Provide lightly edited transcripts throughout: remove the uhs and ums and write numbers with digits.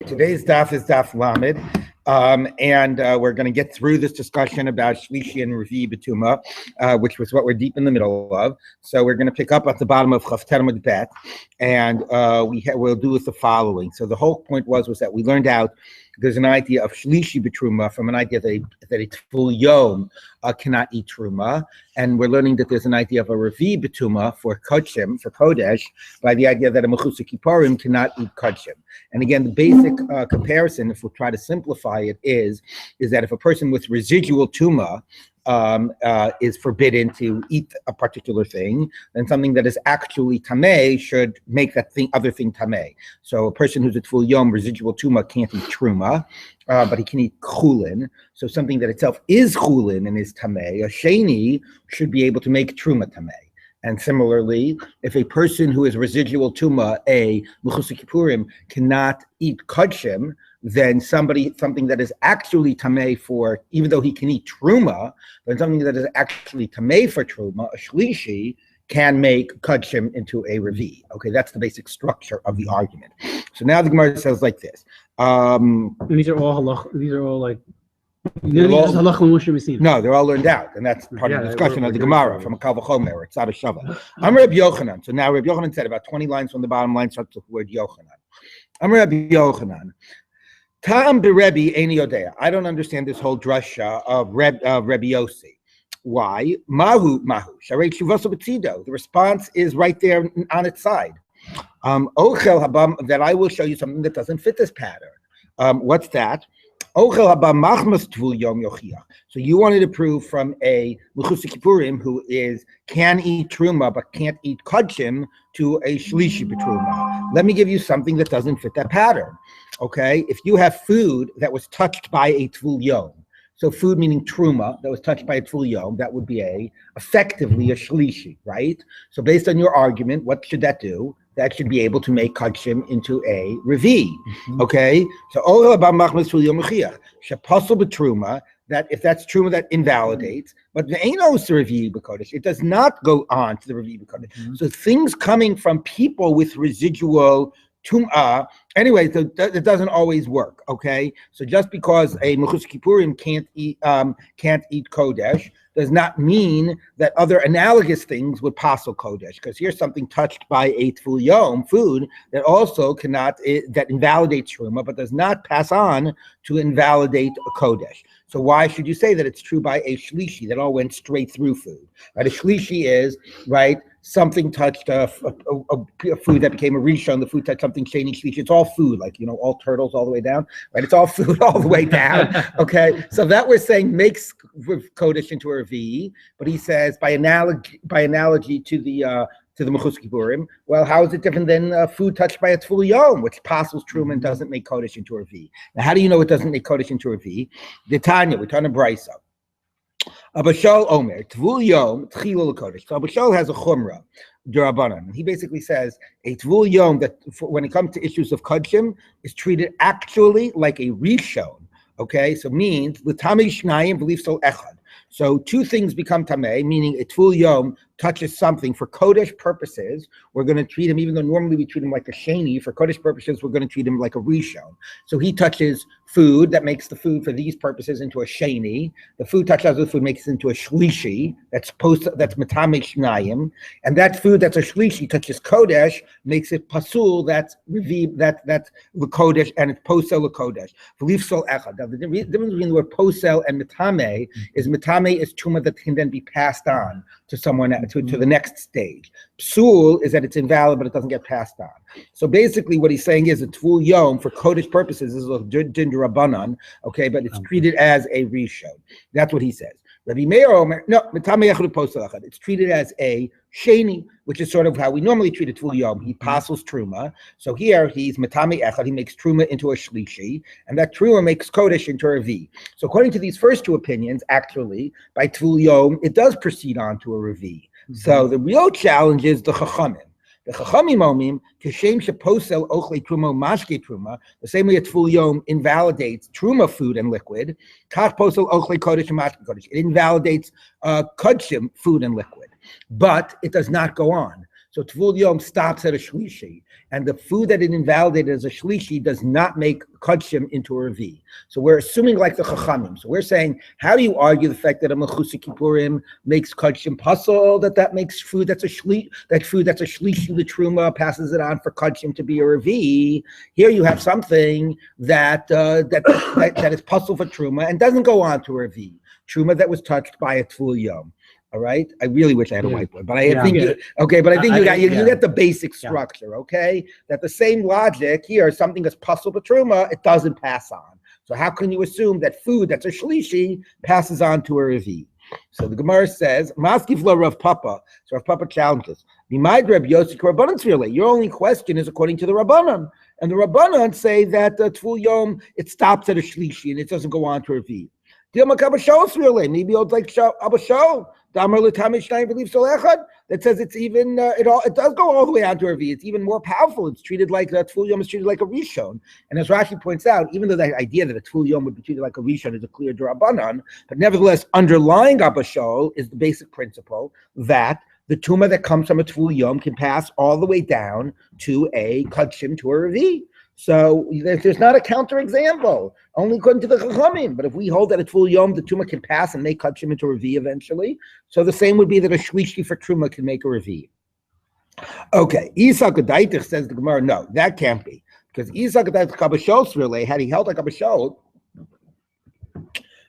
Today's daf is daf lamed, and we're going to get through this discussion about shlishi and revi betuma, which was what we're deep in the middle of. So we're going to pick up at the bottom of Chavter Amud Bet, and we'll do with the following. So the whole point was that we learned out there's an idea of shlishi betruma from an idea that a tful yom cannot eat truma, and we're learning that there's an idea of a revi betuma for kodshim, for kodesh, by the idea that a mechusa kippurim cannot eat kodshim. And again, the basic comparison, if we'll try to simplify it, is that if a person with residual tuma is forbidden to eat a particular thing, then something that is actually tameh should make that other thing tameh. So a person who's at full yom residual tuma can't eat truma, but he can eat chulin. So something that itself is chulin and is tameh, a sheni should be able to make truma tameh. And similarly, if a person who is residual tuma, a mechusa kippurim, cannot eat kodshim, then something that is actually tameh for, even though he can eat truma, then something that is actually tameh for truma, a shlishi, can make kodshim into a revi. Okay, that's the basic structure of the argument. So now the Gemara says like this. These are all halach. These are all like. No, they're all learned out, and that's part of the discussion of the Gemara from a Kal V'chomer. It's not a Shava. I'm Rabbi Yochanan. So now Rabbi Yochanan said about 20 lines from the bottom line starts with the word Yochanan. I'm Rabbi Yochanan. Ta'am beRebbi eini yodea. I don't understand this whole drasha of Rabbi Yossi. Why? Mahu. Sharei tshuvaso b'tzido. The response is right there on its side. Ochel habam, that I will show you something that doesn't fit this pattern. What's that? So you wanted to prove from a mechusa kippurim who can eat truma but can't eat kodshim to a shlishi betruma. Let me give you something that doesn't fit that pattern. Okay, if you have food that was touched by a tvul yom, so food meaning truma that was touched by a tvul yom, that would be effectively a shlishi, right? So based on your argument, what should that do? That should be able to make kodshim into a revi. Okay, so truma, that if that's truma that invalidates, but the ainos revi b'kodesh, it does not go on to the revi b'kodesh. So things coming from people with residual tum'ah, anyway, so it doesn't always work. Okay, so just because a mechusa kippurim can't eat kodesh does not mean that other analogous things would passel kodesh, because here's something touched by a tful yom, food, that also that invalidates truma, but does not pass on to invalidate a kodesh. So why should you say that it's true by a shlishi that all went straight through food? Right, a shlishi is, right, something touched a food that became a rishon, the food touched something sheni shlishi. It's all food, like, all turtles all the way down, right? It's all food all the way down, okay? So that we're saying makes kodesh into a revi, but he says by analogy to the mechusa kippurim, well, how is it different than food touched by a tful yom, which passes truma and doesn't make kodesh into a revi? Now, how do you know it doesn't make kodesh into a revi? The Tanya, we're talking brisa. Abashol Omer, Tvul Yom, Tchilo L'Kodesh. So Abashol has a chumrah, Durabanan. He basically says a Tvul Yom that when it comes to issues of kodshim is treated actually like a rishon. Okay, so means l'tamei shnayim v'lif sol echad. So two things become tamei, meaning a tvul yom touches something for kodesh purposes. We're going to treat him, even though normally we treat him like a sheni, for kodesh purposes, we're going to treat him like a rishon. So he touches food that makes the food for these purposes into a sheni. The food touches other food makes it into a shlishi. That's matamei shnayim, and that food that's a shlishi touches kodesh, makes it pasul. That's revi. That's l'kodesh, and it's posel l'kodesh. V'lif sol echad. Now the difference between the word posel and matamei is truma that can then be passed on to someone to the next stage. Psul is that it's invalid, but it doesn't get passed on. So basically, what he's saying is a tvul yom for kodesh purposes is a din d'Rabbanan, okay, but it's treated as a rishon. That's what he says. Rabbi Meir Omer, no, it's treated as a sheni, which is sort of how we normally treat a tvul yom. He passes truma. So here he's matame echad. He makes truma into a shlishi, and that truma makes kodesh into a revi. So according to these first two opinions, actually by tvul yom it does proceed on to a revi. So the real challenge is the chachamim. The chachamim omim kishem sheposel ochle truma mashke truma. The same way a tvul yom invalidates truma food and liquid. Kach posel ochle kodesh and mashke kodesh. It invalidates kodshim food and liquid, but it does not go on. So So Tvul Yom stops at a Shlishi, and the food that it invalidated as a Shlishi does not make Kodshim into a Revi. So we're assuming like the Chachamim. So we're saying, how do you argue the fact that a Mechusei Kippurim makes Kodshim puzzle, that makes food that's a Shlishi, the Truma passes it on for Kodshim to be a Revi? Here you have something that is puzzle for Truma and doesn't go on to a Revi. Truma that was touched by a Tvul Yom. All right. I really wish I had a whiteboard, but I think you get the basic structure. Okay, that the same logic here. Something that's puzzle for Truma, it doesn't pass on. So how can you assume that food that's a Shlishi passes on to a Revi? So the Gemara says, "Maskif lo Rav Papa." So Rav Papa challenges, your only question is according to the Rabbanan, and the Rabbanan say that the Tvul Yom it stops at a Shlishi and it doesn't go on to a Revi. Maybe it's like Abashol. That says it's even it does go all the way out to a V. It's even more powerful. It's treated like that Tvul Yom is treated like a Rishon. And as Rashi points out, even though the idea that a Tvul Yom would be treated like a Rishon is a clear D'Rabbanan, but nevertheless underlying Abashol is the basic principle that the Tuma that comes from a Tvul Yom can pass all the way down to a Kodshim to a Revi. So there's not a counterexample, only according to the Chachamim. But if we hold that a Tvul Yom, the Tuma can pass and make Kodshim into a Revi eventually. So the same would be that a Shlishi for Truma can make a Revi. Okay, Isa Gedaitich says the Gemara, no, that can't be. Because Isa Gedaitich Kabashol Srele, had he held like Kabashol,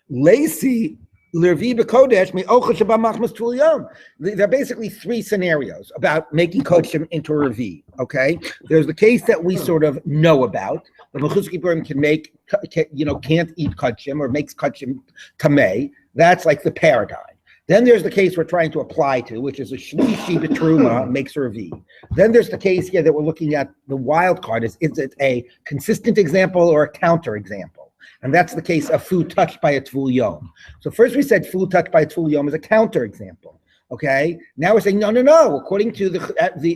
Lacy, Lervi B'Kodesh, Me'ocha Shabbat Machmas Tvul Yom. There are basically three scenarios about making Kodshim into a Revi. Okay, there's the case that we sort of know about. The Mechusei Kippurim can't eat Kodshim or makes Kodshim Tamei. That's like the paradigm. Then there's the case we're trying to apply to, which is a Shlishi B'Truma makes a Revi. Then there's the case here that we're looking at. The wild card is it a consistent example or a counter example? And that's the case of food touched by a Tvul Yom. So first we said food touched by a Tvul Yom is a counter example. Okay. Now we're saying no. According to the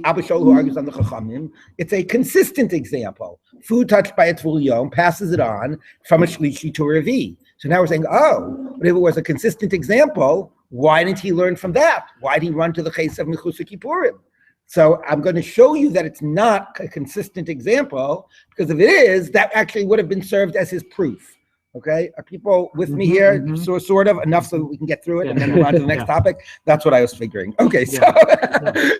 Abishol who argues on the Chachamim, it's a consistent example. Food touched by a Tvul Yom passes it on from a Shlishi to a Revi. So now we're saying, but if it was a consistent example, why didn't he learn from that? Why did he run to the case of Mechusei Kippurim? So I'm going to show you that it's not a consistent example, because if it is, that actually would have been served as his proof. Okay, are people with me here? So sort of enough so that we can get through it and then move on to the next topic. That's what I was figuring. Okay, so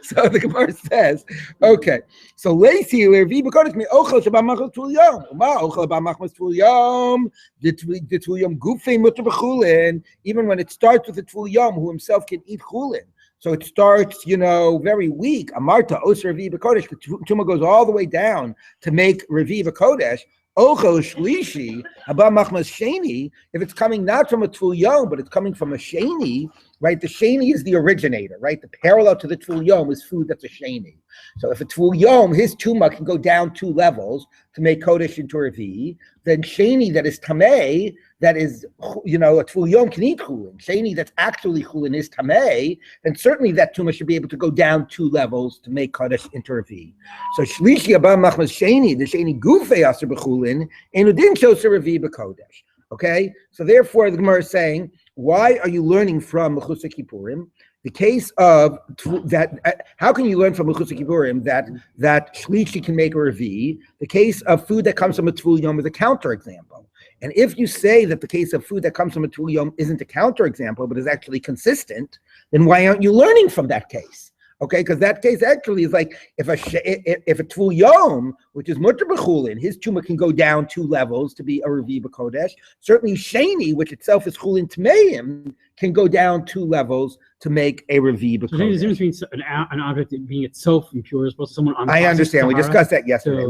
so the Gemara says, okay, so Lacy Lervi B'Kodesh me Ochel Shabbat Machmas Tvul Yom. Ma Ochel Shabbat Machmas Tvul Yom. The Tvul Yom Gufei Mutter B'Chulin. Even when it starts with the Tvul Yom, who himself can eat Chulin. So it starts, very weak. Amarta Os Revi B'Kodesh. The Tuma goes all the way down to make Revi B'Kodesh. Ocho Shlishi, Haba Machmas Sheni, if it's coming not from a Tvul Yom, but it's coming from a Sheni, right? The Sheni is the originator, right? The parallel to the Tvul Yom is food that's a Sheni. So if a Tvul Yom, his Tuma can go down 2 levels to make Kodesh into Revi, then Sheni that is Tamei, that is, a Tvul Yom can eat Chulin. Sheni that's actually Chulin is Tamei, then certainly that Tuma should be able to go down 2 levels to make Kodesh into Revi. So Shlishi Haba Machmas Sheni, the Sheni Gufei Aser B'Chulin, Enudin Shoser Revi B'Kodesh. Okay? So therefore the Gemara is saying, why are you learning from Mechusei Kippurim? The case of that, how can you learn from Mechusei Kippurim that Shlishi can make a Revi? The case of food that comes from a Tvul Yom is a counterexample. And if you say that the case of food that comes from a Tvul Yom isn't a counterexample, but is actually consistent, then why aren't you learning from that case? Okay, because that case actually is like if a Tvul Yom, which is Mutter B'Chulin, his Tuma can go down 2 levels to be a Revi B'Kodesh. Certainly Sheni, which itself is Chulin Tmeim, can go down 2 levels to make a Revi B'Kodesh. So there's a difference between an object being itself impure as opposed to someone on the I understand. We discussed that yesterday. So,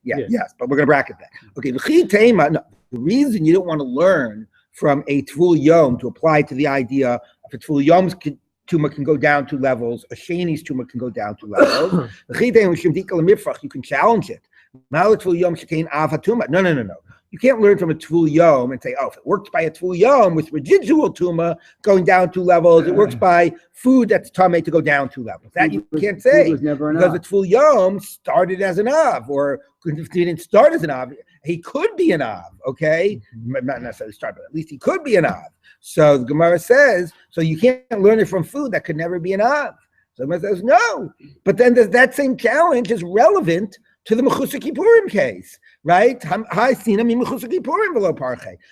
yes, but we're going to bracket that. Okay, the reason you don't want to learn from a Tvul Yom to apply to the idea of a Tvul Yom's Tuma can go down 2 levels. A Sheni's Tuma can go down 2 levels. You can challenge it. No. You can't learn from a Tvul Yom and say, if it works by a Tvul Yom with residual Tuma going down 2 levels, it works by food that's Tamei to go down 2 levels. That you can't say, because the Tvul Yom started as an Av, or if he didn't start as an Av, he could be an Av, okay? Not necessarily start, but at least he could be an Av. So the Gemara says, so you can't learn it from food that could never be an Av. So the Gemara says, no. But then that same challenge is relevant to the Mechusar Kippurim case, right?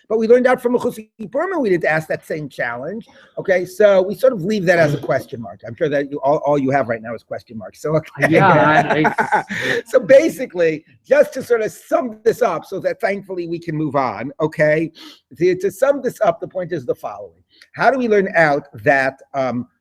But we learned out from Mechusar Kippurim and we didn't ask that same challenge. Okay, so we sort of leave that as a question mark. I'm sure that all you have right now is question marks. So okay. Yeah. So basically, just to sort of sum this up so that thankfully we can move on, okay? To sum this up, the point is the following. How do we learn out that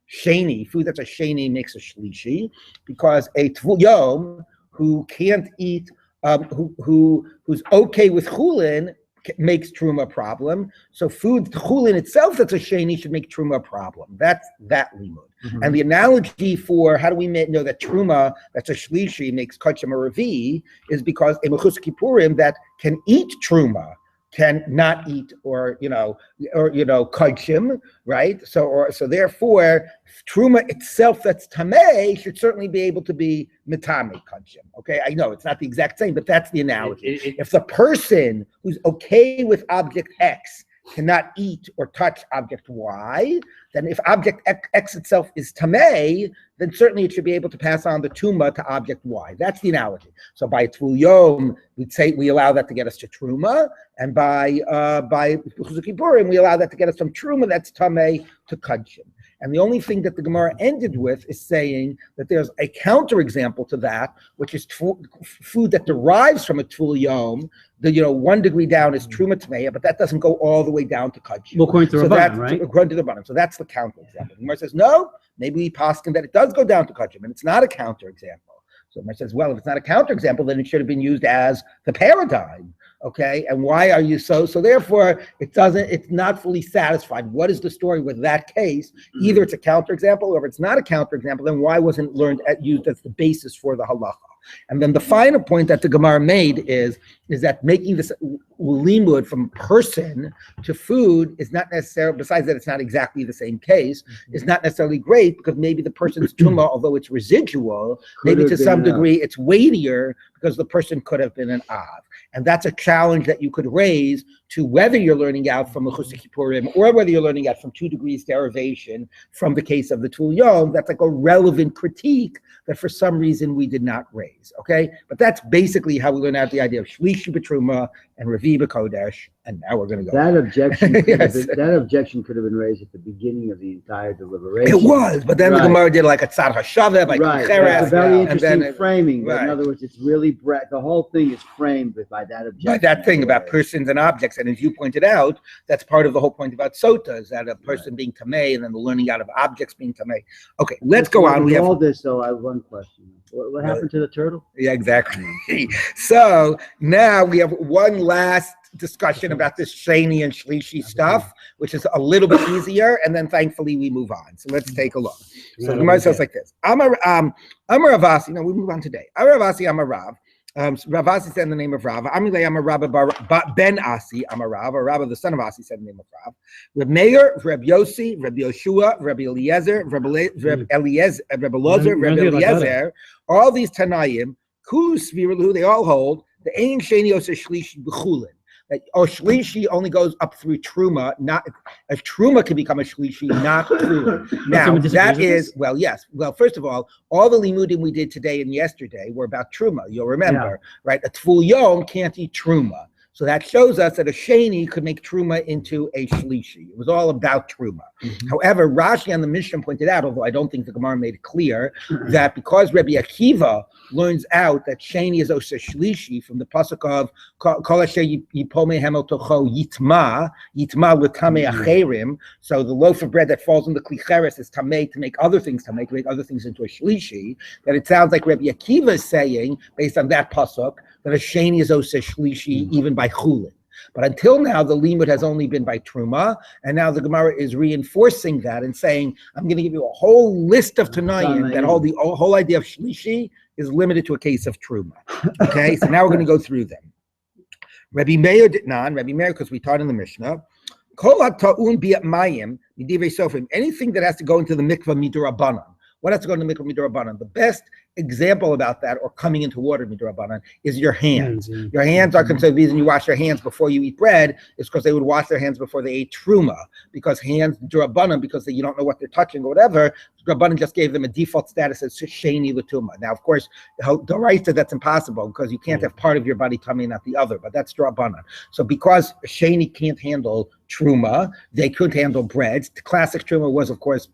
sheni, food that's a sheni, makes a shlishi? Because a tvul yom who can't eat, who's okay with chulin, makes truma a problem. So food, chulin itself that's a sheni should make truma a problem. That's that limud. And the analogy for how do we know that truma that's a shlishi makes kachim a revi is because a mechusar kippurim that can eat truma can not eat or kachim, right? So therefore, truma itself that's tamei should certainly be able to be mitame kachim. Okay, I know it's not the exact same, but that's the analogy. If the person who's okay with object X cannot eat or touch object Y, then if object X itself is tamei, then certainly it should be able to pass on the tuma to object Y. That's the analogy. So by tvul yom, we'd say we allow that to get us to truma, and by Mechusar Kippurim, we allow that to get us from truma that's tamei to kachim. And the only thing that the Gemara ended with is saying that there's a counterexample to that, which is food that derives from a tvul yom. The 1 degree down is truma tmeya, but that doesn't go all the way down to kachim. Well, according to Rabbi, right? According to the bottom. So that's the counterexample. The Gemara says no. Maybe we poskin that it does go down to kachim, and it's not a counterexample. So the Gemara says, well, if it's not a counterexample, then it should have been used as the paradigm. Okay, and why are you so therefore it's not fully satisfied. What is the story with that case? Either it's a counterexample, or if it's not a counterexample, then why wasn't used as the basis for the halacha? And then the final point that the Gemara made is that making this limud from person to food is not necessarily, besides that it's not exactly the same case, is not necessarily great, because maybe the person's tumah, although it's residual, maybe to some degree it's weightier because the person could have been an av. And that's a challenge that you could raise to whether you're learning out from Mechusar Kippurim or whether you're learning out from 2 degrees derivation from the case of the tvul yom. That's like a relevant critique that for some reason we did not raise, okay? But that's basically how we learn out the idea of shlishi b'truma and revi b'kodesh, and now we're going to go. That objection could have been raised at the beginning of the entire deliberation. It was, but then the Gemara did like a tzad hashava, like right. That's a very interesting then framing. Right. In other words, it's really the whole thing is framed by that objection. By that thing about persons and objects, and as you pointed out, that's part of the whole point about Sotah, is that a person being tamei and then the learning out of objects being tamei. Okay, let's go on. We have all this, though. I have one question. What happened to the turtle? Yeah, exactly. So now we have one last discussion about this sheni and shlishi stuff, which is a little bit easier, and then thankfully we move on. So let's take a look. So the Gemara says like this: Amar Ravasi. No, we move on today. Amar Ravasi, Amar Rav. Ravasi said in the name of Rav. Amilei Amar Rabbi ben Asi Amar Rav. Or Rabbi the son of Asi said in the name of Rav. Reb Meir, Reb Yossi, Reb Yoshua, Reb Eliezer, Reb Lozer, Reb Eliezer. All these Tanaim, they all hold the Ein Sheni Oser Shlishi B'chulin. That shlishi only goes up through truma. Not a truma can become a shlishi, not truma. Now that is yes. Well, first of all the limudim we did today and yesterday were about truma. You'll remember, right? A tvul yom can't eat truma. So that shows us that a sheni could make truma into a shlishi. It was all about truma. However, Rashi on the Mishnah pointed out, although I don't think the Gemara made it clear, that because Rabbi Akiva learns out that sheni is also shlishi from the pasuk of kol asher yipol mehem el tocho yitma l'tamei acherim. So the loaf of bread that falls in the klicheres is tamei to make other things tamei, to make other things into a shlishi. That it sounds like Rabbi Akiva is saying, based on that pasuk, that a sheni is also shlishi even by chulin. But until now, the limud has only been by truma, and now the Gemara is reinforcing that and saying, I'm going to give you a whole list of tanayim that the whole idea of shlishi is limited to a case of truma. Okay, so now we're going to go through them. Rabbi Meir did not. Rabbi Meir, because we taught in the Mishnah, kol ha'ta'un bi'at mayim midivei sofrim, anything that has to go into the mikvah midrabanan. What has to go in the mikvah midrabanan? The best example about that, or coming into water midrabanan, is your hands. Your hands are considered. The reason you wash your hands before you eat bread is because they would wash their hands before they ate truma. Because hands midrabanan, because you don't know what they're touching or whatever. Rabbanan just gave them a default status as sheni l'tuma. Now, of course, the right said that's impossible because you can't have part of your body tummy and not the other, but that's Rabbanan. So because sheni can't handle truma, they could handle bread. The classic truma was, of course,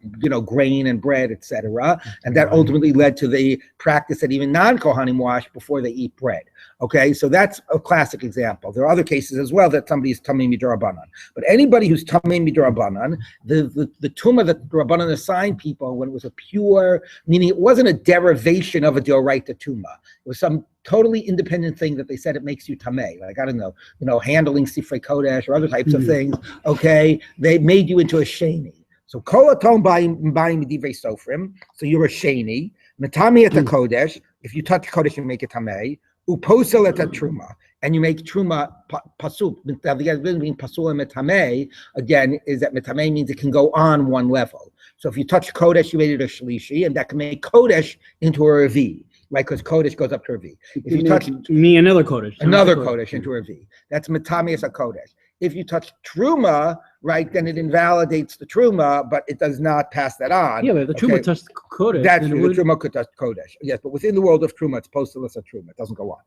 grain and bread, etc., and that ultimately led to the practice that even non-kohanim wash before they eat bread. Okay, so that's a classic example. There are other cases as well that somebody is tamei midrabanan. But anybody who's tamei midrabanan, the tumah that the Rabbanan assigned people when it was a pure, meaning it wasn't a derivation of a deoraita tumah. It was some totally independent thing that they said it makes you tamei. Like, I don't know, handling sifrei kodesh or other types of things. Okay, they made you into a sheni. So kol atom buying midivrei sofrim. So you're a sheni. Metami et kodesh. If you touch kodesh, you make it tamei. Uposel et truma, and you make truma pasul. The difference between pasul and metamei again is that metamei means it can go on one level. So if you touch kodesh, you made it a shlishi, and that can make kodesh into a revi, right? Because kodesh goes up to a revi. If you touch another kodesh into a revi, that's metamei as a kodesh. If you touch truma, right, then it invalidates the truma, but it does not pass that on. Yeah, but the truma touched kodesh. That's true. The truma could touch kodesh. Yes, but within the world of truma, it's postelis at truma. It doesn't go on.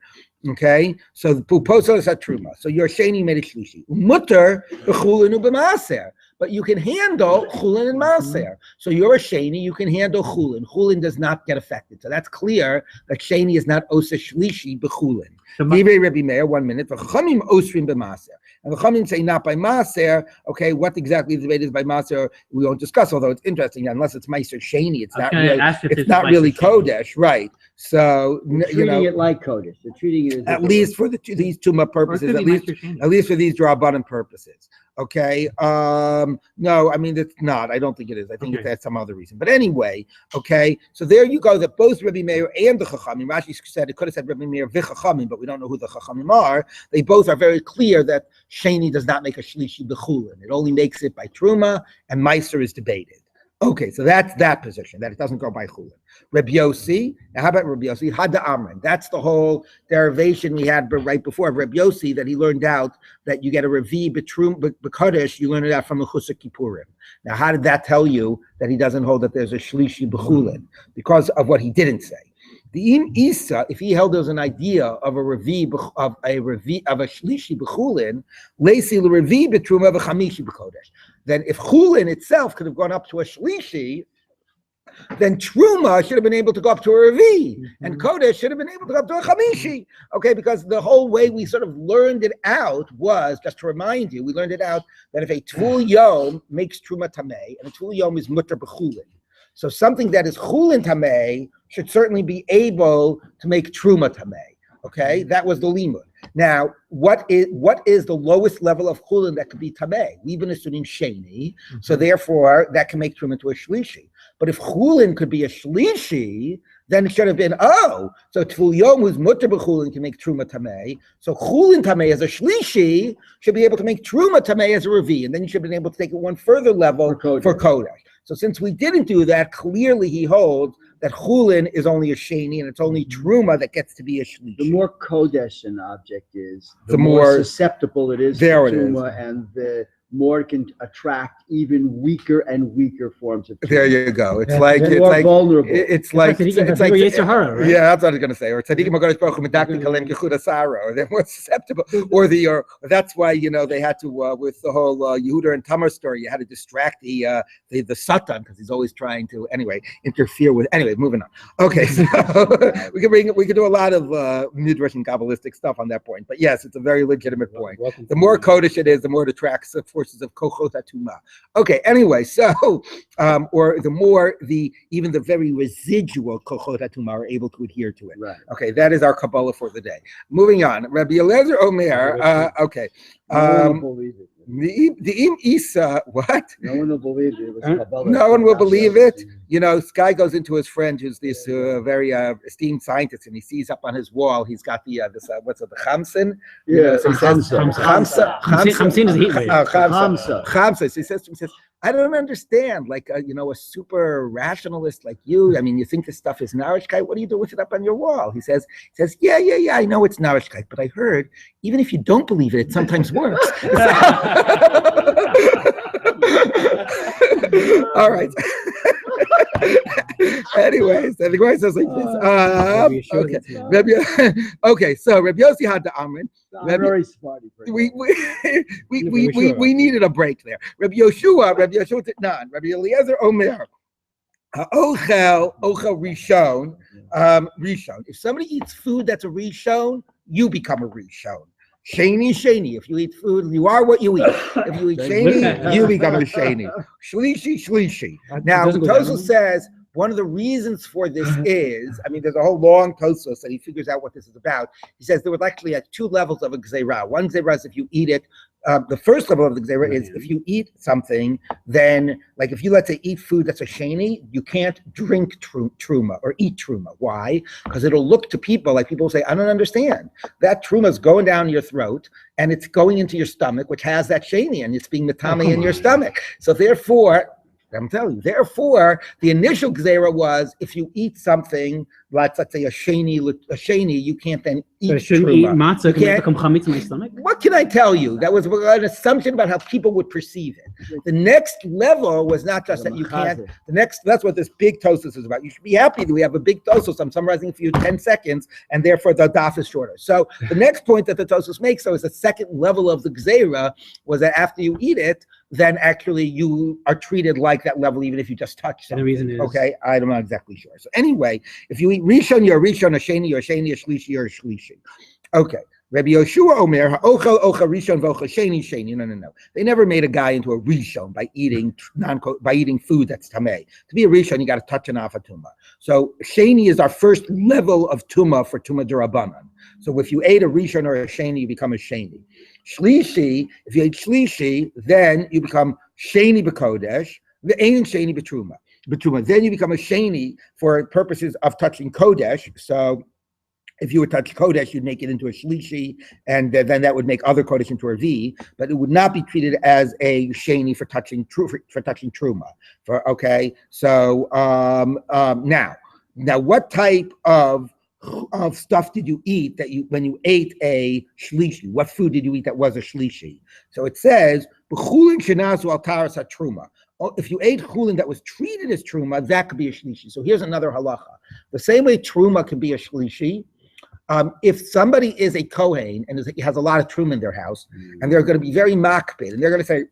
Okay, so the postelis at truma. So your sheni made it shlishi. Mutter b'chulin u'b'maser. But you can handle chulin and maser. So you're a sheni, you can handle chulin. Chulin does not get affected. So that's clear that sheni is not osa shlishi b'chulin. Rabbi Meir, 1 minute. V'chachamim osrim b'maser. And the Chachamim say not by maser. Okay, what exactly the debate is by maser, we won't discuss. Although it's interesting, unless it's meiser sheni, it's not really kodesh, right? So they're treating it like kodesh. They're treating it as at least for these tumah purposes, at least for these drabanan purposes. Okay. No, I mean, it's not. I don't think it is. I think it has some other reason. But anyway, okay. So there you go. That both Rabbi Meir and the Chachamim, Rashi said it could have said Rabbi Meir v'Chachamim, but we don't know who the Chachamim are. They both are very clear that sheni does not make a shlishi b'chulin. It only makes it by truma, and meiser is debated. Okay, so that's that position, that it doesn't go by chulin. Rabbi Yossi, now how about Rabbi Yossi? Hada Amrin. That's the whole derivation we had right before Rabbi Yossi, that he learned out that you get a revi b'kodesh, you learn it out from a chusuk kippurim. Now, how did that tell you that he doesn't hold that there's a shlishi b'chulin? Because of what he didn't say. The im isa, if he held there's an idea of a shlishi b'chulin, leisi l'revi b'truma v'chamishi b'kodesh. Then if chulin itself could have gone up to a shlishi, then truma should have been able to go up to a revi, and kodesh should have been able to go up to a chamishi. Okay, because the whole way we sort of learned it out was, just to remind you, we learned it out that if a tvul yom makes truma tamei, and a tvul yom is mutter b'chulin, so something that is chulin tamei should certainly be able to make truma tamei. Okay, that was the limud. Now, what is the lowest level of chulin that could be tamei? We've been assuming sheni, so therefore that can make truma to a shlishi. But if chulin could be a shlishi, then it should have been, so tvul yom who's mutter b'chulin can make truma tamei. So chulin tamei as a shlishi should be able to make truma tamei as a revi, and then you should have been able to take it one further level for kodesh. So since we didn't do that, clearly he holds that chulin is only a sheni, and it's only truma that gets to be a shlishi. The more kodesh an object is, the more susceptible it is to truma, and the more it can attract even weaker and weaker forms of truma. There you go. It's vulnerable. It's like Yitzhahara, right? Yeah, that's what I was going to say. Or tzadikim hakadosh baruch hu medaktik kalem kechud asara, or they're more susceptible. Or that's why they had to with the whole Yehuda and Tamar story, you had to distract the Sotah, because he's always trying to interfere with. Anyway, moving on. Okay, so we can do a lot of midrash and kabbalistic stuff on that point. But yes, it's a very legitimate point. The more kodesh it is, the more it attracts forces of kochot atuma. Okay, anyway, so or the more even the very residual kochot atuma are able to adhere to it. Right. Okay, that is our Kabbalah for the day. Moving on, Rabbi Eliezer Omer. Okay. No one will believe it. The Im Isa, what? No one will believe it. No one will believe it. this guy goes into his friend, who's this very esteemed scientist, and he sees up on his wall, he's got the what's it, the Chamsin? Yeah, Chamsin is heat wave. Chamsa. So he says to him, he says, I don't understand, like, a super rationalist like you. I mean, you think this stuff is Narishkeit. What do you do with it up on your wall? He says, yeah, I know it's Narishkeit, but I heard, even if you don't believe it, it sometimes works. All right. Anyways, the Gemara says like this. Okay, so Rabbi Yossi had the Amrin. Very smarty. We needed a break there. Rabbi Yoshua did not. Rabbi Eliezer Omer. Ochel Rishon. Rishon. If somebody eats food that's a Rishon, you become a Rishon. Sheni. If you eat food, you are what you eat. If you eat Sheni, you become a Sheni. Shlishi. Now, Tosfos says one of the reasons for this is, I mean, there's a whole long Tosfos that he figures out what this is about. He says there was actually two levels of a Gzeirah. One Gzeirah is if you eat it. The first level of the Gzeirah is if you eat something, then, like if you, let's say, eat food that's a Sheni, you can't drink Truma or eat Truma. Why? Because it'll look to people like people say, I don't understand. That Truma is going down your throat and it's going into your stomach, which has that Sheni, and it's being Matami in your stomach. So therefore, I'm telling you, therefore, the initial Gzeirah was if you eat something, let's say a sheni, you can't then eat. But shouldn't eat matzah because it become chametz in my stomach? What can I tell you? That was an assumption about how people would perceive it. The next level was not just that you can't. That's what this big Tosfos is about. You should be happy that we have a big Tosfos. I'm summarizing for you 10 seconds, and therefore the daf is shorter. So the next point that the Tosfos makes, so is the second level of the Gzeirah, was that after you eat it, then actually you are treated like that level, even if you just touch something. And the reason is, okay, I'm not exactly sure. So anyway, if you eat Rishon, you're a Rishon, a Sheni, you're a Sheni, a Shlishi, you're a Shlishi. Okay. Rabbi Yoshua Omer, ha'ochel ocha Rishon v'ocha Sheni. No. They never made a guy into a Rishon by eating food that's tamei. To be a Rishon, you got to touch an afatuma. So Sheni is our first level of tuma for tuma d'Rabbanan. So if you ate a Rishon or a Sheni, you become a Sheni. Shlishi, if you ate Shlishi, then you become Sheni b'kodesh, v'ein Sheni b'truma. Then you become a Sheni for purposes of touching Kodesh. So if you would touch Kodesh, you'd make it into a Shlishi, and then that would make other Kodesh into a V, but it would not be treated as a Sheni for touching Truma. So now what type of stuff did you eat when you ate a shlishi? What food did you eat that was a shlishi? So it says, "B'chulin shenasu al taras hatruma." If you ate chulin that was treated as truma, that could be a shlishi. So here's another halacha. The same way truma could be a shlishi. If somebody is a kohen and has a lot of truma in their house, and they're going to be very makpid, and they're going to say,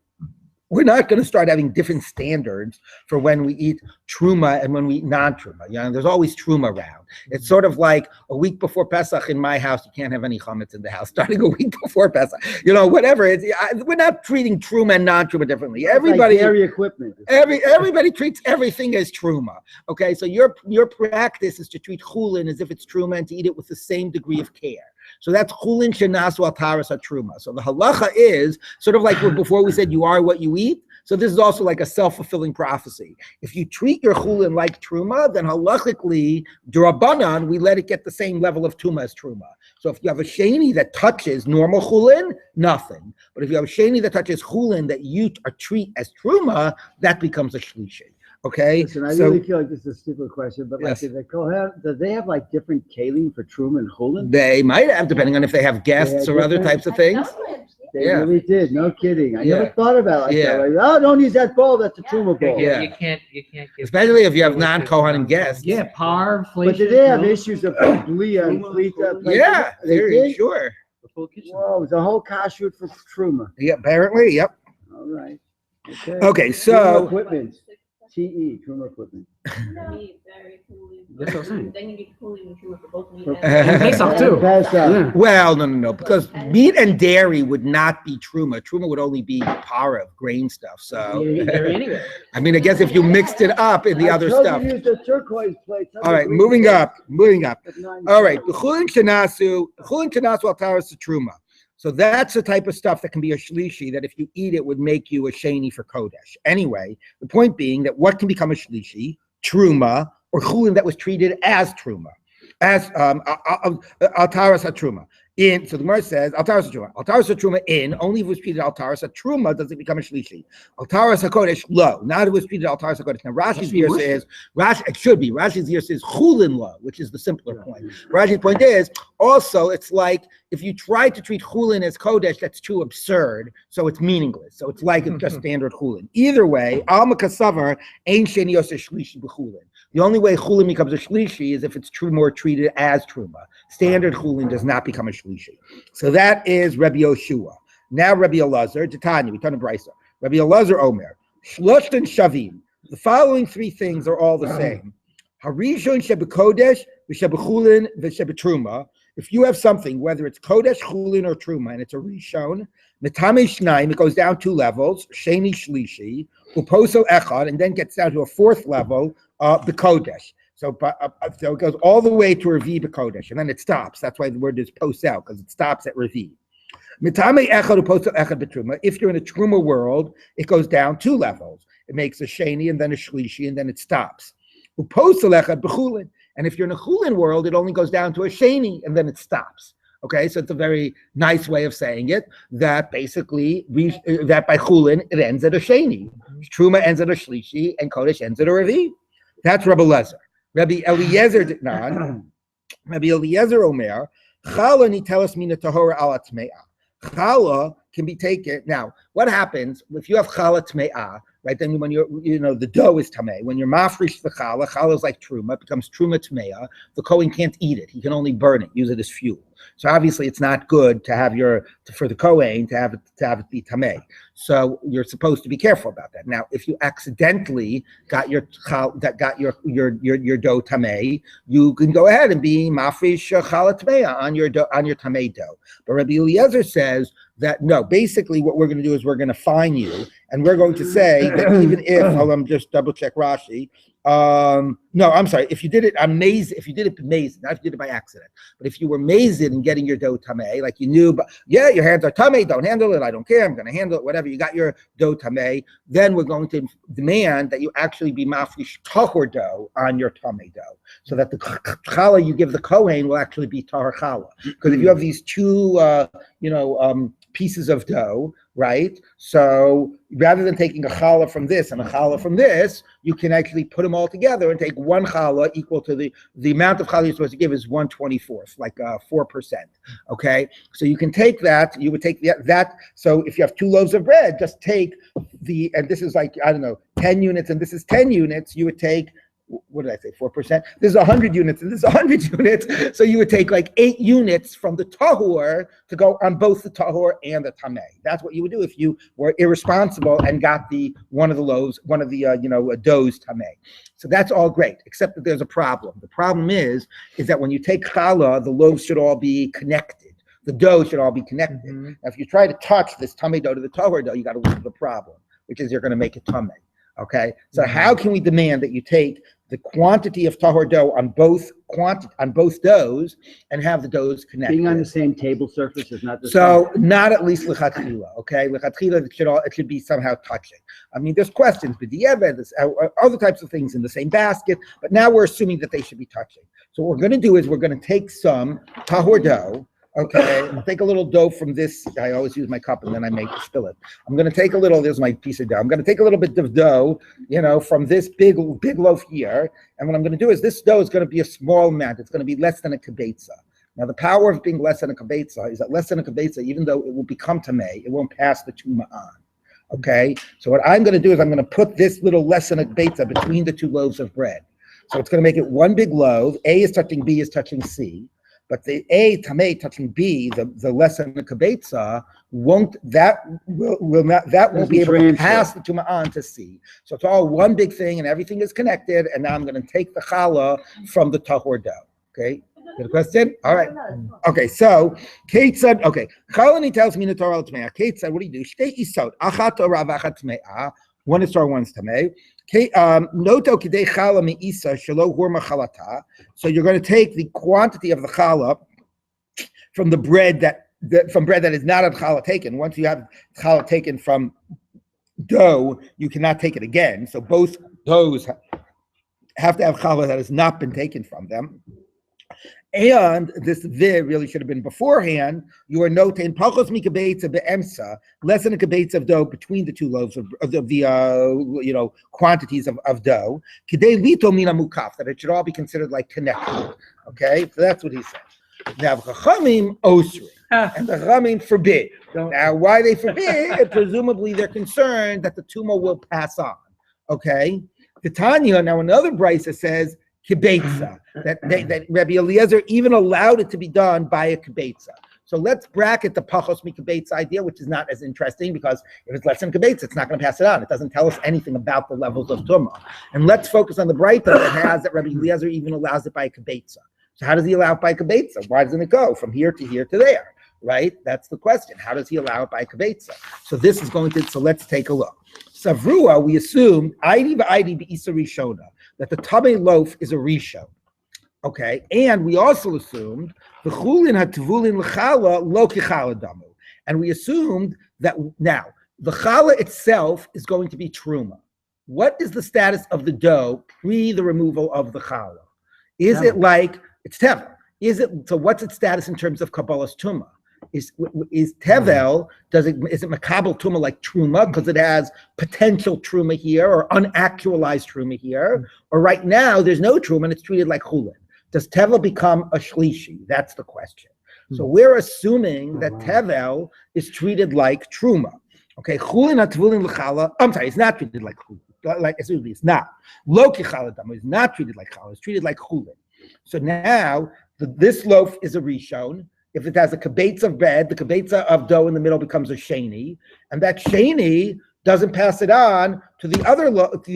we're not going to start having different standards for when we eat truma and when we eat non-truma. There's always truma around. It's sort of like a week before Pesach in my house, you can't have any chametz in the house. Starting a week before Pesach, whatever. We're not treating truma and non-truma differently. Everybody, like dairy equipment. Everybody treats everything as truma. Okay, so your practice is to treat chulin as if it's truma and to eat it with the same degree of care. So that's chulin shenasu al taras hatruma. So the halacha is sort of like before we said you are what you eat. So this is also like a self-fulfilling prophecy. If you treat your chulin like truma, then halachically, d'Rabbanan, we let it get the same level of tuma as truma. So if you have a sheni that touches normal chulin, nothing. But if you have a sheni that touches chulin that you treat as truma, that becomes a shlishi. Okay. Listen, I really feel like this is a stupid question, but yes. Do they have like different kalim for truma and chulin? They might have, depending on if they have guests or other types of things. They really did. No kidding. I never thought about it like that. Like, don't use that bowl. That's a truma bowl. Yeah. You can't especially if you have non-kohanim guests. Yeah, par. But did they have issues of blia and flita? Yeah, they sure. Whoa, the whole kashrut for truma. Yeah, apparently. Yep. All right. Okay, so truma equipment. TE, truma equipment. That's what I'm saying. Then you need cooling with truma for both meat and Pesach too. Yeah. Well, no, because meat and dairy would not be truma. Truma would only be para, grain stuff. So, Anyway. I mean, I guess if you mixed it up in the other stuff. You used a turquoise plate. All right, moving up. All right, chulin shenasu al taras truma. So that's the type of stuff that can be a shlishi, that if you eat it would make you a sheni for Kodesh. Anyway, the point being that what can become a shlishi? truma, or chulin that was treated as truma, as altaras truma. So the Gemara says altaras truma in only if it was treated altaras truma does it become a shlishi. Altaras hakodesh lo, not if it was treated altaras hakodesh. Now Rashi's here says it should be. Rashi's here says chulin lo, which is the simpler point. Rashi's point is also it's like if you try to treat chulin as kodesh, that's too absurd, so it's meaningless. So it's like just standard chulin. Either way, alma kasavar ein sheni yoseh shlishi b'chulin. The only way chulin becomes a shlishi is if it's more treated as truma. Standard chulin does not become a shlishi. So that is Rabbi Yoshua. Now Rabbi Elazar, Titania, we turn to Brisa. Rabbi Elazar Omer, Shloshtan Shavim. The following three things are all the same. Harishon shebekodesh, v'shebechulin, v'shebetruma. If you have something, whether it's kodesh, chulin, or truma, and it's a rishon, metame shnaim, it goes down 2 levels, sheni shlishi, uposo echad, and then gets down to a 4th level, bekodesh. So it goes all the way to Revi B'Kodesh, and then it stops. That's why the word is post out, because it stops at Revi. Mitame echad uposo echad b'truma. If you're in a truma world, it goes down 2 levels. It makes a sheni and then a shlishi, and then it stops. Uposo echad b'chulin. And if you're in a chulin world, it only goes down to a sheni, and then it stops. Okay, so it's a very nice way of saying it, that basically, that by chulin, it ends at a sheni. Truma ends at a shlishi, and kodesh ends at a Revi. That's Rabbi Lezer. Rabbi Eliezer did not. Rabbi Eliezer Omer, Chala nitelas mina tahora ala tme'ah. Chala can be taken. Now, what happens if you have chala tme'ah, right? Then when the dough is tameh. When you're mafresh the chala is like truma, it becomes truma tme'ah. The kohen can't eat it. He can only burn it, use it as fuel. So obviously it's not good to have for the kohen to have it be tameh. So you're supposed to be careful about that. Now, if you accidentally got your dough tameh, you can go ahead and be mafresh chala tme'ah on your tameh dough. But Rabbi Eliezer says that no, basically what we're going to do is we're going to fine you, and we're going to say that even if, I'm just double check Rashi. No, I'm sorry. If you did it amazing, if you did it mazed, not if you did it by accident, but if you were mazed in getting your dough tameh, like you knew, but yeah, your hands are tameh, don't handle it. I don't care. I'm going to handle it. Whatever. You got your dough tameh. Then we're going to demand that you actually be mafresh tahor dough on your tameh dough, so that the challah you give the kohen will actually be tahor challah. Because if you have these 2, pieces of dough, right? So rather than taking a challah from this and a challah from this, you can actually put them all together and take 1 challah equal to the amount of challah you're supposed to give is 1/24, like 4%. Okay, so you can take that. You would take that. So if you have 2 loaves of bread, just take and this is like 10 units, and this is 10 units. You would take. What did I say? 4%. This is 100 units, and this is 100 units. So you would take like 8 units from the tahor to go on both the tahor and the tameh. That's what you would do if you were irresponsible and got one of the doughs tameh. So that's all great, except that there's a problem. The problem is that when you take challah, the loaves should all be connected. The dough should all be connected. Mm-hmm. Now, if you try to touch this tameh dough to the tahor dough, you got to look at the problem, which is you're going to make it tameh. Okay, so how can we demand that you take the quantity of tahor dough on both doughs and have the doughs connected? Being on the same table surface is not the same. Not at least lechatchila. Okay, lechatchila it should be somehow touching. I mean, there's questions, but there's other types of things in the same basket. But now we're assuming that they should be touching. So what we're going to do is we're going to take some tahor dough. Okay, take a little dough from this. I always use my cup and then I make spill it. I'm going to take a little. There's my piece of dough. I'm going to take a little bit of dough, from this big loaf here. And what I'm going to do is this dough is going to be a small amount. It's going to be less than a kibetza. Now, the power of being less than a kibetza is that less than a kibetza, even though it will become tameh, it won't pass the tuma on. Okay, so what I'm going to do is I'm going to put this little less than a kibetza between the 2 loaves of bread. So it's going to make it one big loaf. A is touching B is touching C. But the A tameh touching B, the less than the kibetza, won't be able to pass the tuma on to C. So it's all one big thing, and everything is connected. And now I'm going to take the challah from the tahor dough. Okay, good question. All right. Okay, so Kate said, okay, challah tells me the Torah tme'ah. Kate said, what do you do? Shtei isot, achat Torah v'achat tme'ah. One is Torah, one is tameh. So you're going to take the quantity of the challah from the bread that is not a challah taken. Once you have challah taken from dough, you cannot take it again. So both doughs have to have challah that has not been taken from them. And this viv really should have been beforehand. You are noting pachos mikabetza be'emsa, less than a kabetza of dough between the two loaves of the quantities of dough. Kidei lito mina mukaf, that it should all be considered like connected. Okay, so that's what he said. Now chachamim osri, and the chachamim forbid. Now, why they forbid? Presumably they're concerned that the tumor will pass on. Okay, the Tanya. Now another brisa says kibetza, that Rabbi Eliezer even allowed it to be done by a kibetza. So let's bracket the pachos mikibetza idea, which is not as interesting because if it's less than kibetza, it's not going to pass it on. It doesn't tell us anything about the levels of tumah. And let's focus on the brayta that has that Rabbi Eliezer even allows it by a kibetza. So how does he allow it by kibetza? Why doesn't it go from here to here to there? Right? That's the question. How does he allow it by kibetza? So this is going to. So let's take a look. Savrua, we assumed Aidi v'Aidi be'isa rishona, that the tamei loaf is a rishon. Okay, and we also assumed the chulin hatvulin l'chala lo kichala damu, and we assumed that now the challah itself is going to be truma. What is the status of the dough pre the removal of the challah? Is it like it's tevel? Is it so? What's its status in terms of kabbalas tumah? Is tevel? Is it makabel tumah like truma because it has potential truma here or unactualized truma here, or right now there's no truma and it's treated like chulin? Does tevel become a shlishi? That's the question. So we're assuming that tevel is treated like truma. Okay, chulin hatvulin l'chala. I'm sorry, it's not treated like chulin. Like it's not. Lo kichala damu is not treated like challah. It's treated like chulin. So now this loaf is a rishon. If it has a kibetza of bread, the kibetza of dough in the middle becomes a sheni, and that sheni doesn't pass it on to the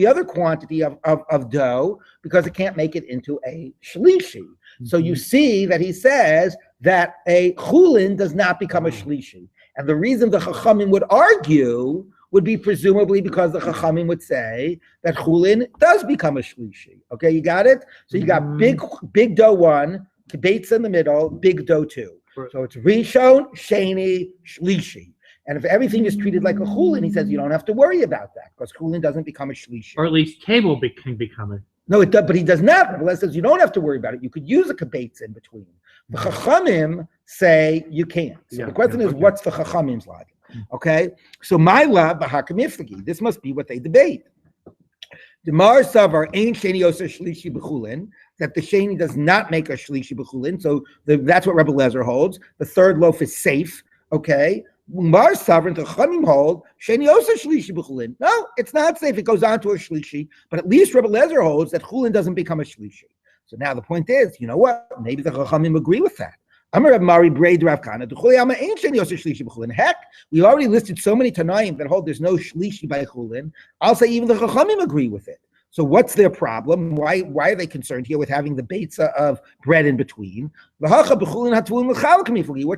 other quantity of dough because it can't make it into a shlishi. So you see that he says that a chulin does not become a shlishi. And the reason the chachamim would argue would be presumably because the chachamim would say that chulin does become a shlishi. Okay, you got it? So you got big dough 1, kibetza in the middle, big dough 2. So it's rishon, sheni, shlishi. And if everything is treated like a chulin, he says you don't have to worry about that because chulin doesn't become a shlishi. Or at least table can become it. No, it does, but he does not. Rabbi says you don't have to worry about it. You could use a kibetza in between. The chachamim say you can't. So the question is, what's the chachamim's logic? Okay, so my love, this must be what they debate. The Mar Savar ain't sheni osa shlishi b'chulin, that the sheni does not make a shlishi b'chulin. So that's what Rebbe Lezer holds. The third loaf is safe. Okay. Mar Savar, the Chachamim hold sheni osa shlishi b'chulin. No, it's not safe. It goes on to a shlishi. But at least Rebbe Lezer holds that chulin doesn't become a shlishi. So now the point is, you know what? Maybe the Chachamim agree with that. Heck, we already listed so many Tanaim that hold there's no shlishi by chulin. I'll say even the Chachamim agree with it. So what's their problem? Why are they concerned here with having the beitza of bread in between? What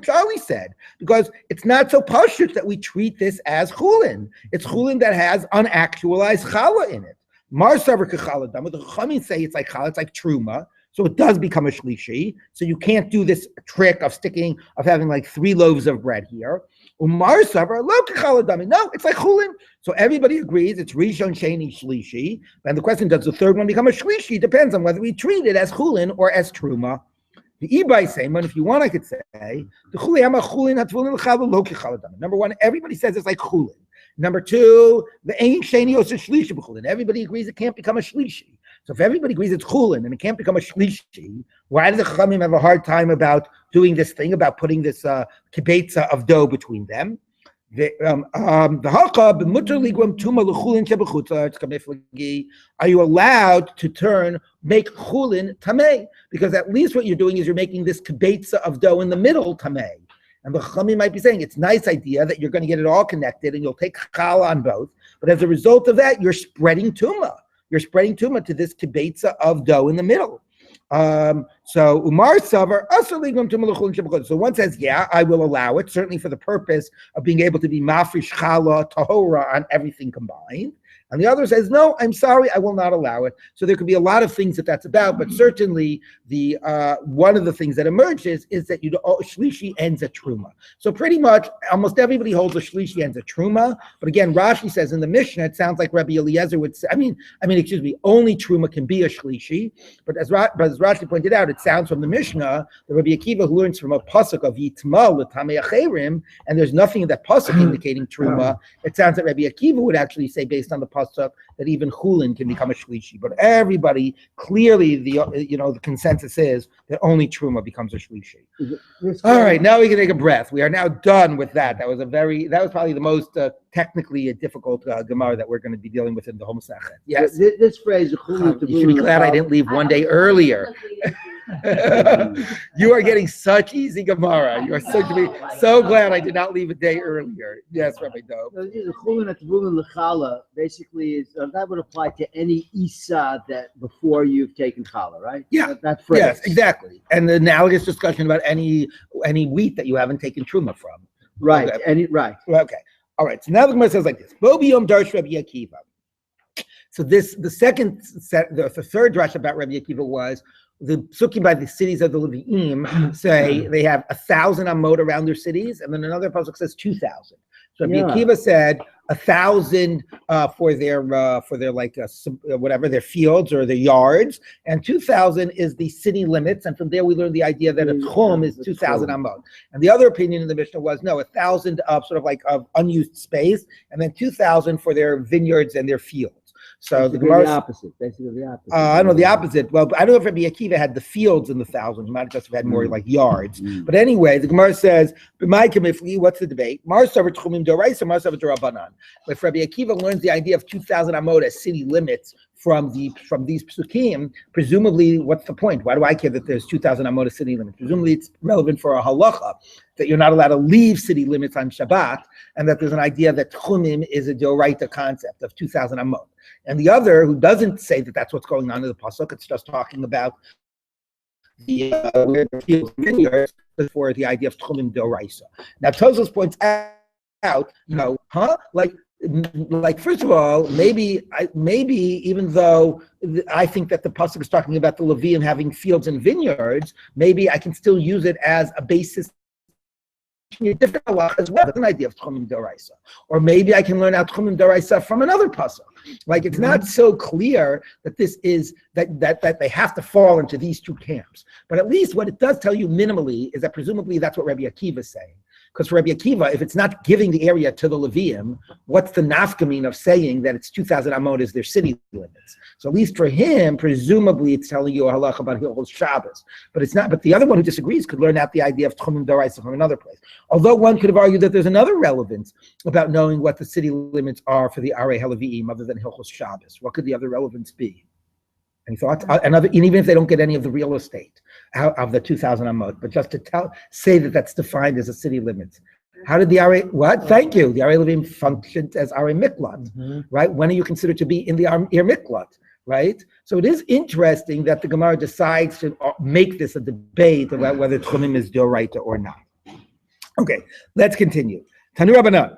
Charlie said, because it's not so pashut that we treat this as chulin. It's chulin that has unactualized challah in it. Mar savar kechallah dama. The Chachamim say it's like challah, it's like truma. So it does become a shlishi. So you can't do this trick of having like 3 loaves of bread here. Umar savar lo kechallah dama. No, it's like chulin. So everybody agrees it's rishon, sheni, shlishi. And the question, does the third one become a shlishi? Depends on whether we treat it as chulin or as truma. The Ibai same one, if you want, I could say the chulin hatvulin l'challah lo kechallah dama. Number 1, everybody says it's like chulin. Number 2, the ain't sheni osa shlishi b'chulin. Everybody agrees it can't become a shlishi. So if everybody agrees it's chulin and it can't become a shlishi, why do the chachamim have a hard time about doing this thing, about putting this kibetza of dough between them? Are you allowed to make chulin tamei? Because at least what you're doing is you're making this kibetza of dough in the middle tamei. And the chachamim might be saying it's a nice idea that you're going to get it all connected and you'll take challah on both. But as a result of that, you're spreading tumah. You're spreading tumah to this kibetza of dough in the middle. So Umar Savar, so one says, yeah, I will allow it, certainly for the purpose of being able to be mafrish challah tahora on everything combined. And the other says, no, I'm sorry, I will not allow it. So there could be a lot of things that that's about, but certainly the one of the things that emerges is that shlishi ends at truma. So pretty much almost everybody holds a shlishi ends at truma. But again, Rashi says in the Mishnah, it sounds like Rabbi Eliezer would say, excuse me, only truma can be a shlishi. But as Rashi pointed out, it sounds from the Mishnah that Rabbi Akiva, who learns from a pasuk of Yitma l'tamei acherim, and there's nothing in that pasuk indicating truma. It sounds that Rabbi Akiva would actually say, based on the pasuk, that even chulin can become a shlishi. But everybody clearly, the consensus is that only truma becomes a shlishi. All right, now we can take a breath. We are now done with that. That was probably the most technically difficult Gemara that we're going to be dealing with in the whole Masechet. Yes. This phrase, you should be glad I didn't leave one day earlier. You are getting such easy Gemara. You are so glad I did not leave a day earlier. Yes, Rabbi Dov. Basically, that would apply to any Isa that before you've taken challah, right? Yeah. That phrase. Yes, exactly. And the analogous discussion about any wheat that you haven't taken truma from. Right. Okay. Right. Okay. All right. So now the Gemara says like this: Bo biyom darsh Rabbi Akiva. So the third drush about Rabbi Akiva was the psukim by the cities of the Levi'im say they have 1,000 amot around their cities, and then another pasuk says 2,000. So Rabbi Akiva said 1,000 for their their fields or their yards, and 2,000 is the city limits, and from there we learned the idea that a tchum is 2,000 amot. And the other opinion in the Mishnah was no, 1,000 of unused space, and then 2,000 for their vineyards and their fields. So basically the opposite. I don't know the opposite. Well, I don't know if Rabbi Akiva had the fields in the thousands. He might have just had more like yards. But anyway, the Gemara says, what's the debate? If Rabbi Akiva learns the idea of 2,000 amot as city limits from these psukim, presumably, what's the point? Why do I care that there's 2,000 amot as city limits? Presumably, it's relevant for a halacha that you're not allowed to leave city limits on Shabbat, and that there's an idea that tchumim is a deoraita concept of 2,000 amot. And the other, who doesn't say that that's what's going on in the pasuk, it's just talking about the fields and vineyards for the idea of tchumim deoraisa. Now, Tosfos points out, like first of all, maybe even though I think that the pasuk is talking about the Leviim having fields and vineyards, maybe I can still use it as a basis. Different halach as well. That's an idea of tchumim d'oraisa, or maybe I can learn out tchumim d'oraisa from another pasuk. Like it's not so clear that this is that they have to fall into these two camps. But at least what it does tell you minimally is that presumably that's what Rabbi Akiva is saying. Because for Rabbi Akiva, if it's not giving the area to the Leviim, what's the nafkamin of saying that it's 2,000 amot is their city limits? So at least for him, presumably it's telling you a halacha about Hilchos Shabbos. But it's not. But the other one who disagrees could learn out the idea of tchumim d'oraisa from another place. Although one could have argued that there's another relevance about knowing what the city limits are for the Arei HaLevi'im other than Hilchos Shabbos. What could the other relevance be? Any thoughts? And even if they don't get any of the real estate out of the 2,000 amot, but just to say that that's defined as a city limit. How did the Arei, what? Thank you. The Arei Levim functioned as Arei Miklat, right? When are you considered to be in the Arei Miklat, right? So it is interesting that the Gemara decides to make this a debate about whether Tchumim is D'oraita or not. Okay, let's continue. Tanu Rabbanan.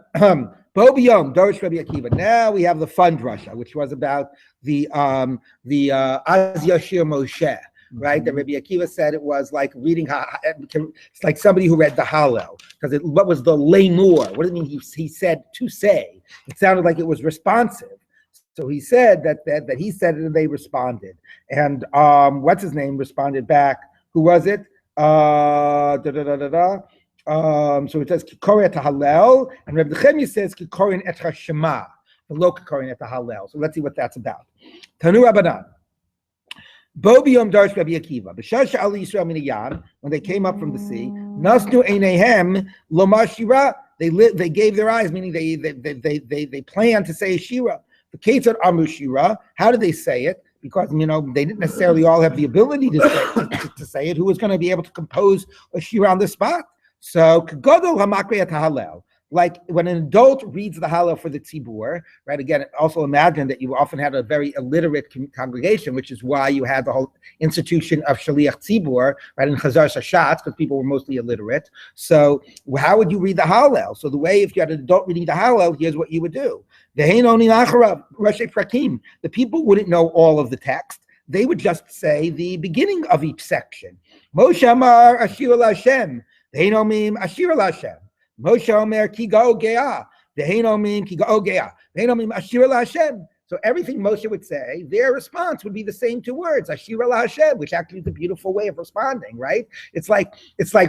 Bo biyom dorish Rabbi Akiva. Now we have the fun drasha, which was about the Az Yashir Moshe, right? That Rabbi Akiva said it was like reading. It's like somebody who read the Hallel, because what was the Leimur? What does it mean? He said to say. It sounded like it was responsive. So he said that he said it and they responded. And what's his name responded back? Who was it? So it says Kikorin et Hallel, and Reb Nechemia says Kikorin et Hashema, the low Kikorin et Hallel. So let's see what that's about. Tanu Rabbanan. Bo biyom darsh Rabbi Akiva. B'shasha Ali Yisrael min hayam, when they came up from the sea, Nasnu einehem lomar shira. They gave their eyes, meaning they planned to say shira. The Ketzad Amu Shira. How did they say it? Because they didn't necessarily all have the ability to say it. Who was going to be able to compose a shira on the spot? So, Godol Hamakri at Hallel. like when an adult reads the Hallel for the Tzibur, right? Again, also imagine that you often had a very illiterate congregation, which is why you had the whole institution of Shaliach Tzibur, right? In Chazar Shashatz, because people were mostly illiterate. So how would you read the Hallel? So the way, if you had an adult reading the Hallel, here's what you would do. The people wouldn't know all of the text. They would just say the beginning of each section. Moshe Amar Ashir Lashem. Vehinomim Ashir Lashem. Moshe Omer Ki Ga'o Ge'ah. Vehinomim Ki Ga'o Ge'ah. Vehinomim Ashir Lashem. So everything Moshe would say, their response would be the same two words, Ashira LaHashem, which actually is a beautiful way of responding, right? It's like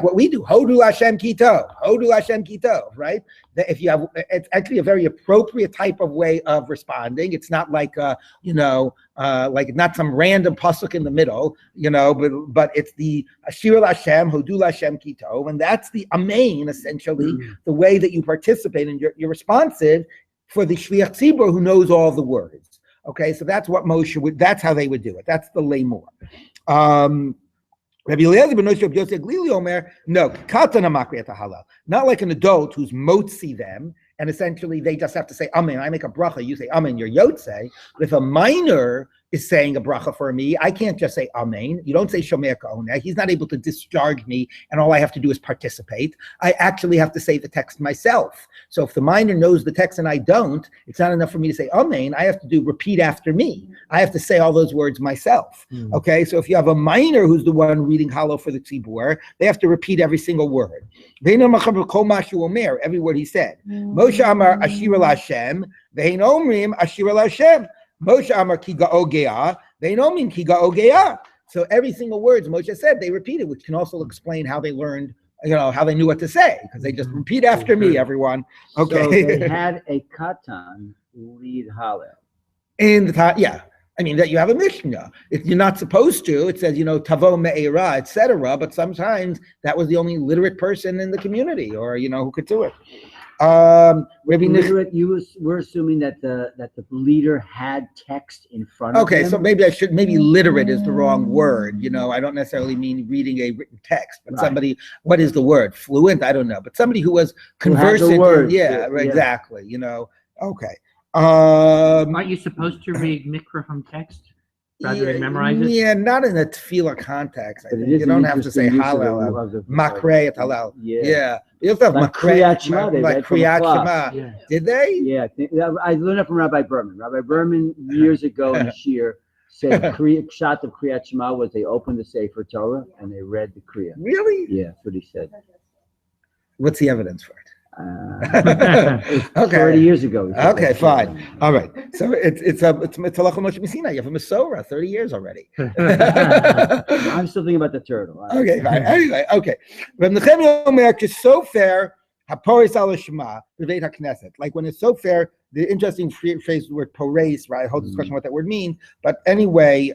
what we do, Hodu Hashem Kito, Hodu Hashem Kito, right? That if you have, it's actually a very appropriate type of way of responding. It's not like like not some random pasuk in the middle, but it's the Ashira Hashem, Hodu Hashem Kito, and that's the Amen, essentially, the way that you participate in your responsive for the Shliach Tzibur who knows all the words. Okay, so that's what Moshe would, that's how they would do it. That's the Lemor. Rabbi Eliezer ben Moshe Yosef Glili Omer, no, Katana Makri Halal. Not like an adult who's motzi them, and essentially they just have to say Amen. I make a bracha, you say Amen, you're Yotzei. But if a minor is saying a bracha for me, I can't just say Amen. You don't say Shomer Ka'oneh. He's not able to discharge me, and all I have to do is participate. I actually have to say the text myself. So if the minor knows the text and I don't, it's not enough for me to say Amen. I have to repeat after me. I have to say all those words myself. Okay, so if you have a minor who's the one reading Hallel for the Tzibur, they have to repeat every single word. Every word he said. Moshe Amar Ashira LaHashem, Ve'ein Omrim Ashira LaHashem. Moshe Amar Ki Ga'o Ge'ah, Ve'ein Omrim Ki Ga'o Ge'ah. So every single word Moshe said, they repeated, which can also explain how they learned, how they knew what to say, because they just repeat after me, everyone. Okay. So they had a katan read Hallel. In the time, yeah. I mean, that you have a Mishnah. If you're not supposed to, it says, Tavo Me'era, etc. But sometimes that was the only literate person in the community, or, who could do it. Literate, we're assuming that the leader had text in front of him. Okay, so maybe literate is the wrong word. I don't necessarily mean reading a written text, but somebody, what is the word? Fluent? I don't know. But somebody who was conversant. Exactly. Okay. Aren't you supposed to read Mikra from text rather than memorize it? Yeah, not in a tefillah context. I think you don't have to say Hallel, Makrei et Hallel. Yeah. You have to have Kriyat Shema. Like Kriyat Shema. Yeah. Did they? Yeah, I learned it from Rabbi Berman. Rabbi Berman years ago in Shir said shot of Kriyat Shema was they opened the Sefer Torah and they read the Kriya. Really? Yeah, that's what he said. What's the evidence for it? Okay. 30 years ago. Okay, fine. All right. So it's Halacha Moshe Messina. You have a Masorah, 30 years already. I'm still thinking about the turtle. Okay, fine. Anyway, okay. But Nechemia Omer so fair haporis al shema b'veit hakneset. Like when it's so fair, the interesting phrase, the word poreis, right? I hold this question what that word means. But anyway,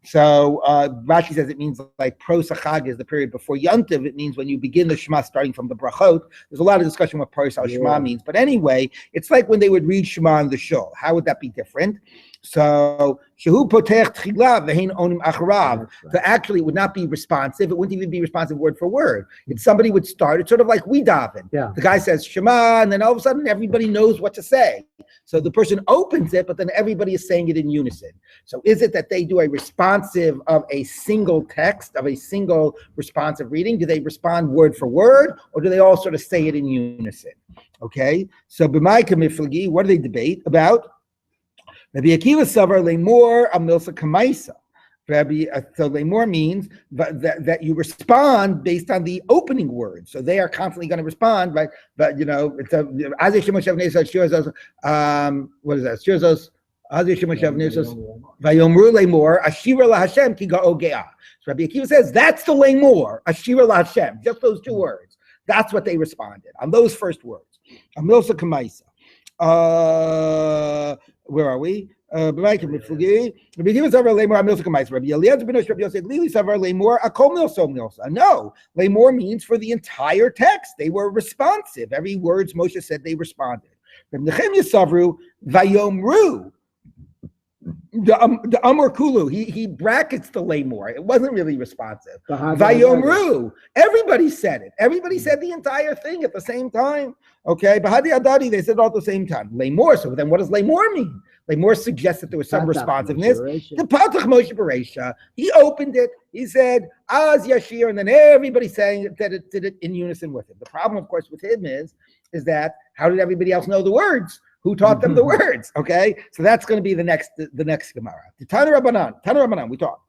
so Rashi says it means like pros hachag is the period before Yantiv. It means when you begin the Shema starting from the brachot. There's a lot of discussion what poreis al shema means. But anyway, it's like when they would read Shema in the shul. How would that be different? So shehu potech tchila ve'hein onim acharav. So actually, it would not be responsive. It wouldn't even be responsive word for word. If somebody would start, it's sort of like we daven. Yeah. The guy says Shema, and then all of a sudden everybody knows what to say. So the person opens it, but then everybody is saying it in unison. So is it that they do a responsive of a single text, of a single responsive reading? Do they respond word for word, or do they all sort of say it in unison? Okay. So b'mai kamiflagi, what do they debate about? Rabbi Akiva Savar Lemor Amilsa Kamaisa. So Lemor means that you respond based on the opening words. So they are constantly going to respond, right? But it's a what is that? Shirzos Vayomru Lemor Ashira LaHashem Ki Ga'o Ge'ah. So Rabbi Akiva says that's the Lemor Ashira LaHashem. Just those two words. That's what they responded on those first words. Amilsa Kamaisa. Where are we? No, Lemor means for the entire text. They were responsive. Every word Moshe said, they responded. The Amor Kulu, he brackets the Lamor. It wasn't really responsive. Vayomru. Everybody said it. Everybody said the entire thing at the same time. Okay, Bahadi Adadi, they said all at the same time. Lamor. So then what does Lamor mean? Lamor suggests that there was some responsiveness. The Patach Moshe Bereisha, he opened it. He said, Az Yashir, and then everybody saying that it did it in unison with him. The problem, of course, with him is that how did everybody else know the words? Who taught them the words? Okay, so that's going to be the next Gemara. The Tana Rabbanan, we taught.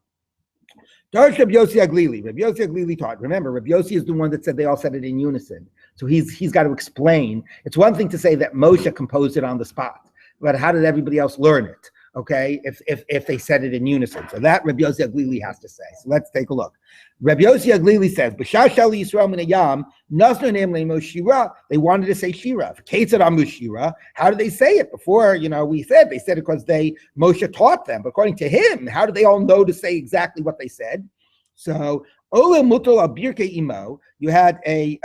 Darsh Rabbi Yossi Aglili. Rabbi Yossi Aglili taught. Remember, Rabbi Yossi is the one that said they all said it in unison. So he's got to explain. It's one thing to say that Moshe composed it on the spot, but how did everybody else learn it? Okay, if they said it in unison. So that Rabbi Yossi Aglili has to say. So let's take a look. Rabbi Yossi Aglili says, "B'shashal Yisrael min hayam nasnu neim leimo shira." They wanted to say shira. Ketzad amu shira. How did they say it before? We said they said it because Moshe taught them. But according to him, how did they all know to say exactly what they said? So Ola mutal al birkei imo. You had an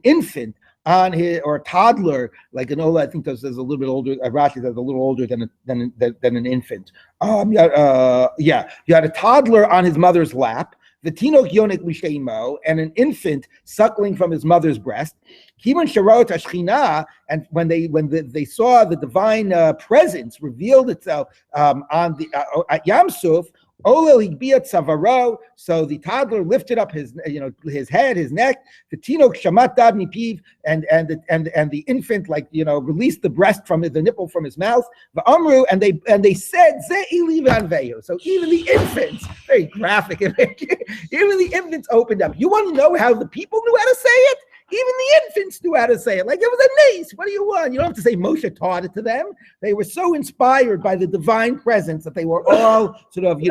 infant on his, or a toddler, like an Ola, I think this is a little bit older. Rashi says a little older than an infant. You had a toddler on his mother's lap. The tinok yonik misheimo, and an infant suckling from his mother's breast. Kivan sharot ashchina, and when they saw the divine presence revealed itself on the at Yam Suf. Olel higbiyat savaro. So the toddler lifted up his head, his neck. The tinok shamat dad mipiv, and the infant released the breast from the nipple from his mouth. The amru, and they said ze ili vanveyu. So even the infants, very graphic. Even the infants opened up. You want to know how the people knew how to say it? Even the infants knew how to say it. Like it was a niece. What do you want? You don't have to say Moshe taught it to them. They were so inspired by the divine presence that they were all sort of,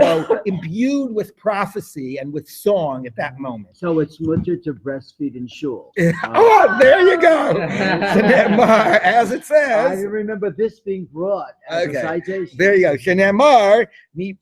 imbued with prophecy and with song at that moment. So it's mutter to breastfeed in shul. Oh, there you go. Shenemar, as it says. I remember this being brought as a citation. There you go. Shenemar.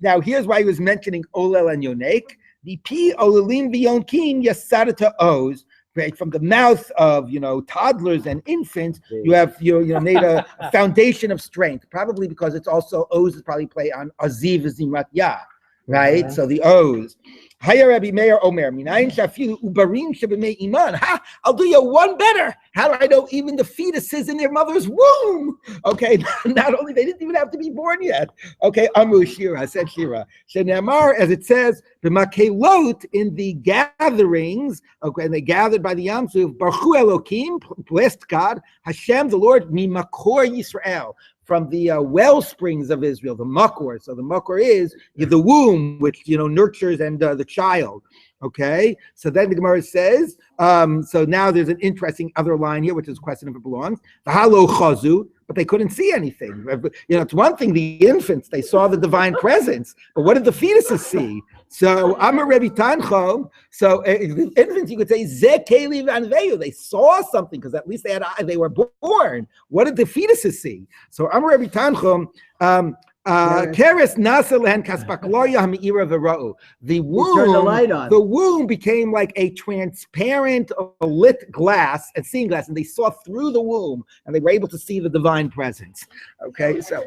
Now here's why he was mentioning Olel and Yonek. The P Olelim V'Yonkim Yasarata Oz. Right, from the mouth of toddlers and infants, you have made a foundation of strength. Probably because it's also O's is probably play on Aziv Zimrat Yah, right? Yeah. So the O's. Haya Rabbi Meir Omer, Minayin Shafilu Ubarim Shebemei Iman. Ha! I'll do you one better. How do I know even the fetuses in their mother's womb? Okay, not only they didn't even have to be born yet. Okay, Amru Shira, said Shira. Shenamar, as it says, B'makelot in the gatherings. Okay, and they gathered by the Yam Suf. Baruchu Elokim, blessed God, Hashem, the Lord, Mimakor Yisrael. From the well springs of Israel, the makor. So the makor is the womb, which nurtures and the child. Okay, so then the Gemara says. So now there's an interesting other line here, which is a question if it belongs. The halo chazu, but they couldn't see anything. It's one thing the infants they saw the divine presence, but what did the fetuses see? So I'm a Rebbe Tancho. So the infants, you could say ze keli vanveyu. They saw something because at least they were born. What did the fetuses see? So I'm a Rebbe Tancho. Keres naselen kaspakloya ha'meira v'ra'u. The womb became like a transparent, lit glass, and seeing glass, and they saw through the womb, and they were able to see the divine presence. Okay, so.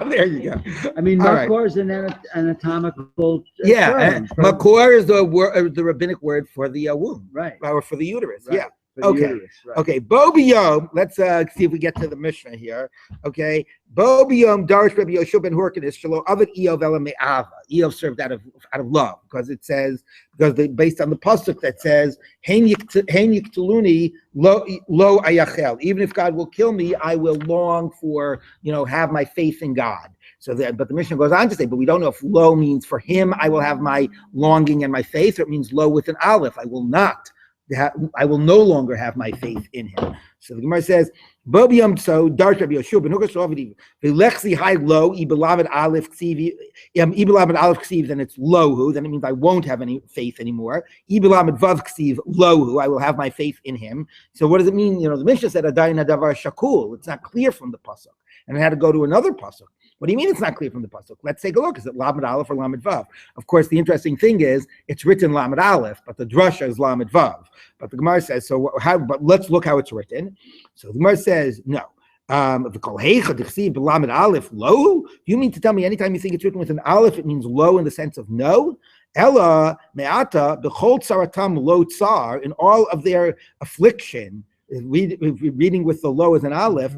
There you go. I mean, makor is an anatomical term. Makor is the rabbinic word for the womb, right? Or for the uterus, right. Yeah. Okay. Right. Okay. Bobiyom. Let's see if we get to the Mishnah here. Okay. Bobiyom Darish Rabbi Yoshua ben Horkanis Shalo Avid Eov Ela Me'ava. Eov served out of love because it says based on the pasuk that says Hein Yiktuluni Lo Ayachel. Even if God will kill me, I will long for have my faith in God. So but the Mishnah goes on to say, but we don't know if lo means for him I will have my longing and my faith, or it means lo with an aleph. I will no longer have my faith in him. So the Gemara says, "Bobium so darsh Rabbi Yoshua ben Hukasovidi v'lechzi high low ibelamed aleph ksiv ibelamed aleph ksiv." Then it's lohu. Then it means I won't have any faith anymore. Ibelamed vav ksiv lohu. I will have my faith in him. So what does it mean? The Mishnah said adayin hadavar shakul. It's not clear from the pasuk, and I had to go to another pasuk. What do you mean it's not clear from the pasuk? Let's take a look. Is it Lamed Aleph or Lamed Vav? Of course, the interesting thing is it's written Lamed Aleph, but the drasha is Lamed Vav. But the Gemara says so. But let's look how it's written. So the Gemara says no. Low? You mean to tell me anytime you think it's written with an aleph, it means low in the sense of no? Ella me'ata b'chol tzaratam lo tsar, in all of their affliction. Reading with the low as an aleph,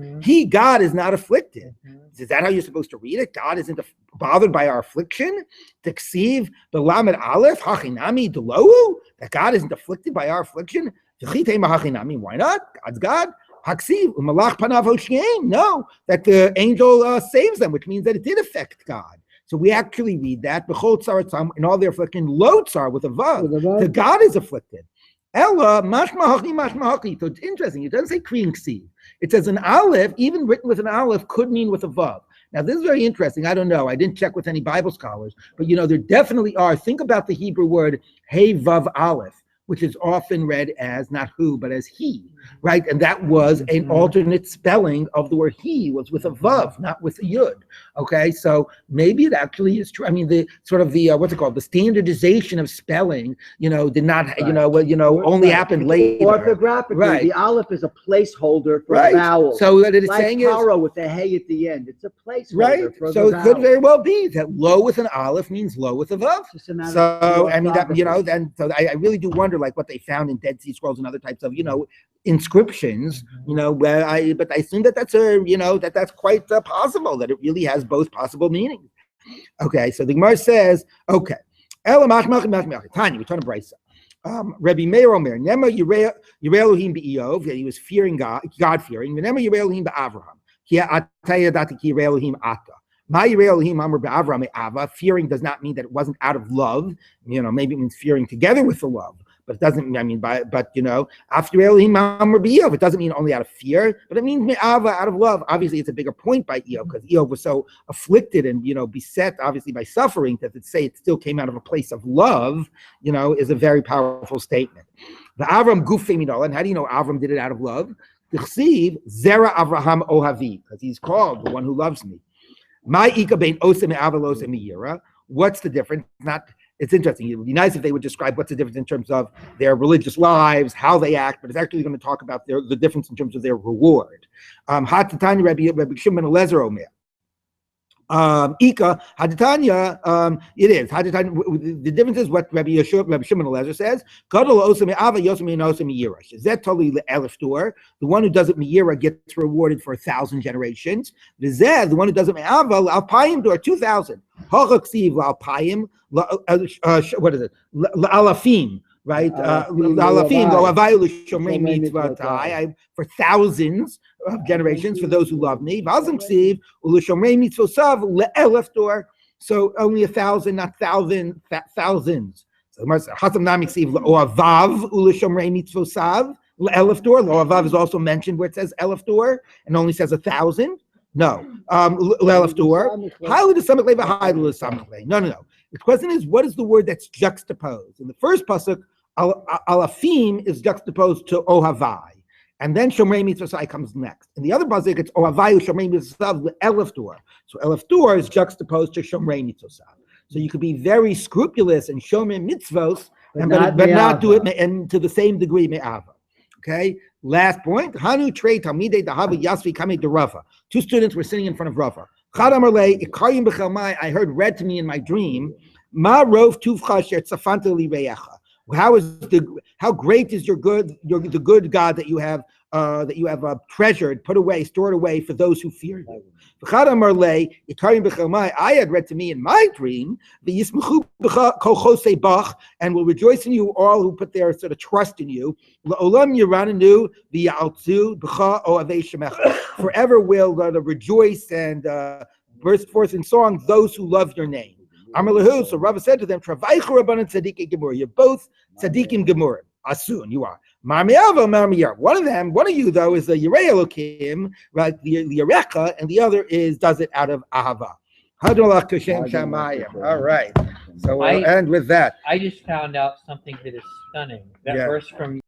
God is not afflicted. Is that how you're supposed to read it? God isn't bothered by our affliction? Teksiv the lamed aleph hachinami delohu, that God isn't afflicted by our affliction? Why not? God's God. Haksiv umalach panav hoshiem. No, that the angel saves them, which means that it did affect God. So we actually read that b'chol tzaratam, in all their affliction, lo tsar with a vav. The God is afflicted. Ella mashma haki. So it's interesting. It doesn't say kriyin ksiv. It says an aleph, even written with an aleph, could mean with a vav. Now this is very interesting. I don't know. I didn't check with any Bible scholars, but there definitely are. Think about the Hebrew word hey vav aleph, which is often read as not who, but as he, right? And that was an alternate spelling of the word he, was with a vav, not with a yud. Okay, so maybe it actually is true. I mean, the sort of the what's it called? The standardization of spelling, did not, only happened later. Orthographically, right. The aleph is a placeholder for right. vowels. So what it's like saying is with a hey at the end. It's a placeholder right. for so the it could very well be that low with an aleph means low with a vav. So I mean that then so I really do wonder like what they found in Dead Sea Scrolls and other types of inscriptions, but I think that that's that's quite possible, that it really has both possible meanings. Okay, so the Gemara says, okay, Tanya, we turn to Brisa. Rabbi Meir Omer, Nema Yirei Elohim be'Iyov, that he was fearing God-fearing. Nema Yirei Elohim be'Avraham, Ki ataya dati ki Yirei Elohim ata. My Yirei Elohim Amar be'Avraham me'Ava. Fearing does not mean that it wasn't out of love. Maybe it means fearing together with the love. But it doesn't. After Elohim Amar be'Iyov, it doesn't mean only out of fear, but it means me'ava, out of love. Obviously, it's a bigger point by Iyov because Iyov was so afflicted and beset, obviously by suffering, that to say it still came out of a place of love, is a very powerful statement. The Avram Gufei Midol, and how do you know Avram did it out of love? T'chsiv Zera Avraham Ohavi, because he's called the one who loves me. My Ika bein Osem me'ava l'osem me'yira. What's the difference? It's interesting. It would be nice if they would describe what's the difference in terms of their religious lives, how they act, but it's actually going to talk about the difference in terms of their reward. Hatatanya Rabbi Shimon Lezer Omer. Ika Hatatanya, it is. The difference is what Rabbi Shimon Lezer says. Gadol osem me'ava yosem me'nosem me'yira. Zet toli le'elef dur. The one who does it me'yira gets rewarded for 1,000 generations. The one who does it me'ava alpayim dur 2,000. Ha'chaksiv la'alpayim. What is it? Alafim, right? Alafim for thousands of generations for those who love me. So only 1,000, not thousands. So Lo'avav is also mentioned where it says elef dor and only says 1,000. No, elef dor. No. The question is, what is the word that's juxtaposed? In the first pasuk, alafim is juxtaposed to ohavai, and then shomrei mitzvosai comes next. In the other pasuk, it's ohavai shomrei mitzvosav elef dur. So elef dur is juxtaposed to shomrei mitzvosav. So you could be very scrupulous and shomrei mitzvos, but not do it and to the same degree me'ava. Okay. Last point. Hanu trei talmidei dahavi yasvi kamei derava. Two students were sitting in front of Rava. I heard read to me in my dream. How great is the good God that you have treasured, put away, stored away for those who fear you. I had read to me in my dream, and will rejoice in you all who put their sort of trust in you. Forever will rejoice and burst forth in song those who love your name. So Rabbi said to them, you're both tzaddikim gemurim. Asun, you are. One of you though is the Yirei Elokim, right? The Yerecha, and the other does it out of Ahava. All right. So we'll end with that. I just found out something that is stunning. That verse from